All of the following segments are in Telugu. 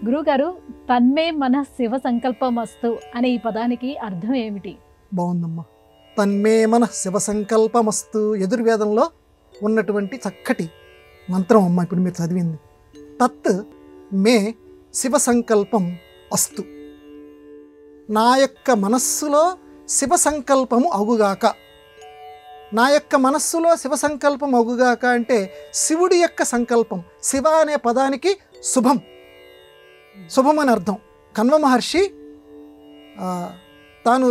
గురుగారు, తన్మే మన శివ సంకల్పమస్తు అనే ఈ పదానికి అర్థం ఏమిటి? బాగుందమ్మా. తన్మే మన శివ సంకల్పమస్తు యజుర్వేదంలో ఉన్నటువంటి చక్కటి మంత్రం అమ్మ ఇప్పుడు మీరు చదివింది. తత్ మే శివ సంకల్పం అస్తు. నా యొక్క మనస్సులో శివ సంకల్పము అగుగాక. నా యొక్క మనస్సులో శివ సంకల్పం అగుగాక అంటే శివుడి యొక్క సంకల్పం. శివ అనే పదానికి శుభం, శుభం అని అర్థం. కన్వ మహర్షి తాను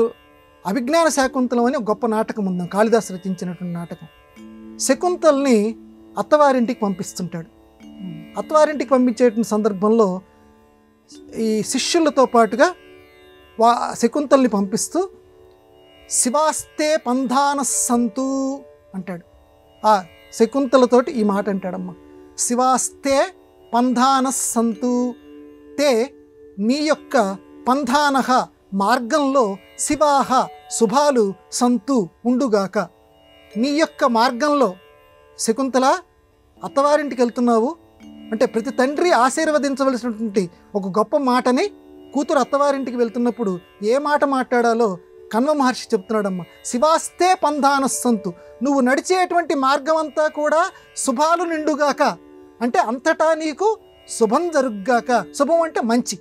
అభిజ్ఞాన శాకుంతలం అని ఒక గొప్ప నాటకం ఉంది, కాళిదాసు రచించినటువంటి నాటకం. శకుంతల్ని అత్తవారింటికి పంపిస్తుంటాడు. అత్తవారింటికి పంపించేటువంటి సందర్భంలో ఈ శిష్యులతో పాటుగా శకుంతల్ని పంపిస్తూ శివాస్తే పంధాన సంతు అంటాడు. ఆ శకుంతలతోటి ఈ మాట అంటాడమ్మా. శివాస్తే పంధాన సంతు తే, నీ యొక్క పంధానహ మార్గంలో శివాహ శుభాలు సంతు ఉండుగాక. నీ యొక్క మార్గంలో శకుంతల అత్తవారింటికి వెళ్తున్నావు అంటే ప్రతి తండ్రి ఆశీర్వదించవలసినటువంటి ఒక గొప్ప మాటని కూతురు అత్తవారింటికి వెళ్తున్నప్పుడు ఏ మాట మాట్లాడాలో కన్వ మహర్షి చెప్తున్నాడమ్మా. శివాస్తే పంధాన సంతు, నువ్వు నడిచేటువంటి మార్గం అంతా కూడా శుభాలు నిండుగాక అంటే అంతటా నీకు శుభం జరుగ్గాక. శుభం అంటే మంచి,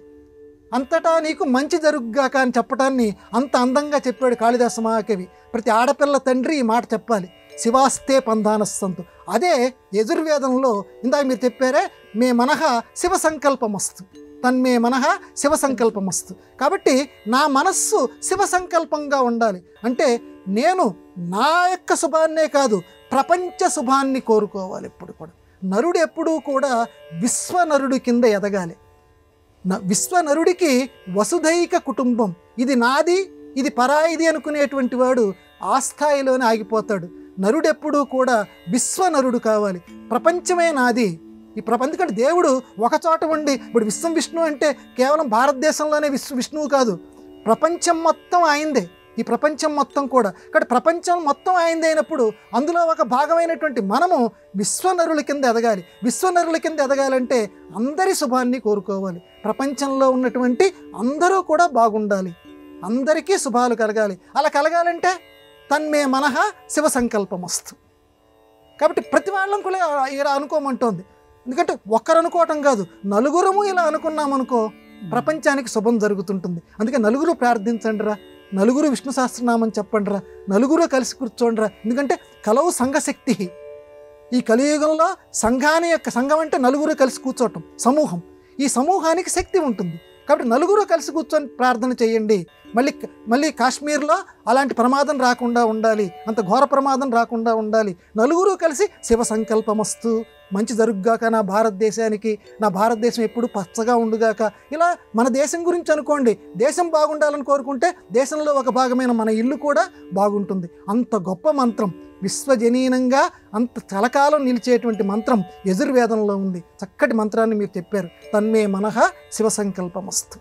అంతటా నీకు మంచి జరుగ్గాక అని చెప్పడాన్ని అంత అందంగా చెప్పాడు కాళిదాస మహాకవి. ప్రతి ఆడపిల్ల తండ్రి ఈ మాట చెప్పాలి, శివాస్తే పంధాన సంతు. అదే యజుర్వేదంలో ఇందాక మీరు చెప్పారే, మే మనహ శివ సంకల్పమస్తు, తన్మే మనహ శివ సంకల్పమస్తు. కాబట్టి నా మనస్సు శివ సంకల్పంగా ఉండాలి అంటే నేను నా యొక్క శుభాన్నే కాదు ప్రపంచ శుభాన్ని కోరుకోవాలి. ఎప్పుడు కూడా నరుడు ఎప్పుడూ కూడా విశ్వనరుడి కింద ఎదగాలి. విశ్వనరుడికి వసుధైక కుటుంబం, ఇది నాది ఇది పరాయిది అనుకునేటువంటి వాడు ఆ స్థాయిలోనే ఆగిపోతాడు. నరుడెప్పుడూ కూడా విశ్వనరుడు కావాలి. ప్రపంచమే నాది, ఈ ఎందుకంటే దేవుడు ఒక చోట ఉండి, ఇప్పుడు విశ్వం విష్ణువు అంటే కేవలం భారతదేశంలోనే విష్ణువు కాదు, ప్రపంచం మొత్తం ఆయనదే. ఈ ప్రపంచం మొత్తం కూడా, కాబట్టి ప్రపంచం మొత్తం ఆయనదే అయినప్పుడు అందులో ఒక భాగమైనటువంటి మనము విశ్వనరుల కింద ఎదగాలి. విశ్వనరుల కింద ఎదగాలంటే అందరి శుభాన్ని కోరుకోవాలి. ప్రపంచంలో ఉన్నటువంటి అందరూ కూడా బాగుండాలి, అందరికీ శుభాలు కలగాలి. అలా కలగాలంటే తన్మే మనహ శివ సంకల్పమస్తు. కాబట్టి ప్రతి వాళ్ళం కూడా ఇలా అనుకోమంటోంది. ఎందుకంటే ఒక్కరు అనుకోవటం కాదు, నలుగురము ఇలా అనుకున్నామనుకో ప్రపంచానికి శుభం జరుగుతుంటుంది. అందుకే నలుగురు ప్రార్థించండి రా, నలుగురు విష్ణు సహస్రనామం చెప్పండి రా, నలుగురు కలిసి కూర్చోండి రా. ఎందుకంటే కలవు సంఘశక్తి. ఈ కలియుగంలో సంఘం అంటే నలుగురు కలిసి కూర్చోవటం, సమూహం. ఈ సమూహానికి శక్తి ఉంటుంది. కాబట్టి నలుగురు కలిసి కూర్చొని ప్రార్థన చేయండి. మళ్ళీ కాశ్మీర్లో అలాంటి ప్రమాదం రాకుండా ఉండాలి, అంత ఘోర ప్రమాదం రాకుండా ఉండాలి. నలుగురు కలిసి శివ సంకల్పమస్తు, మంచి జరుగుగాక నా భారతదేశానికి, నా భారతదేశం ఎప్పుడు పచ్చగా ఉండుగాక. ఇలా మన దేశం గురించి అనుకోండి, దేశం బాగుండాలని కోరుకుంటే దేశంలో ఒక భాగమైన మన ఇల్లు కూడా బాగుంటుంది. అంత గొప్ప మంత్రం, విశ్వజనీనంగా అంత కలకాలం నిలిచేటువంటి మంత్రం యజుర్వేదంలో ఉంది. చక్కటి మంత్రాన్ని మీరు చెప్పారు. తన్మే మనహ శివ సంకల్పమస్తు.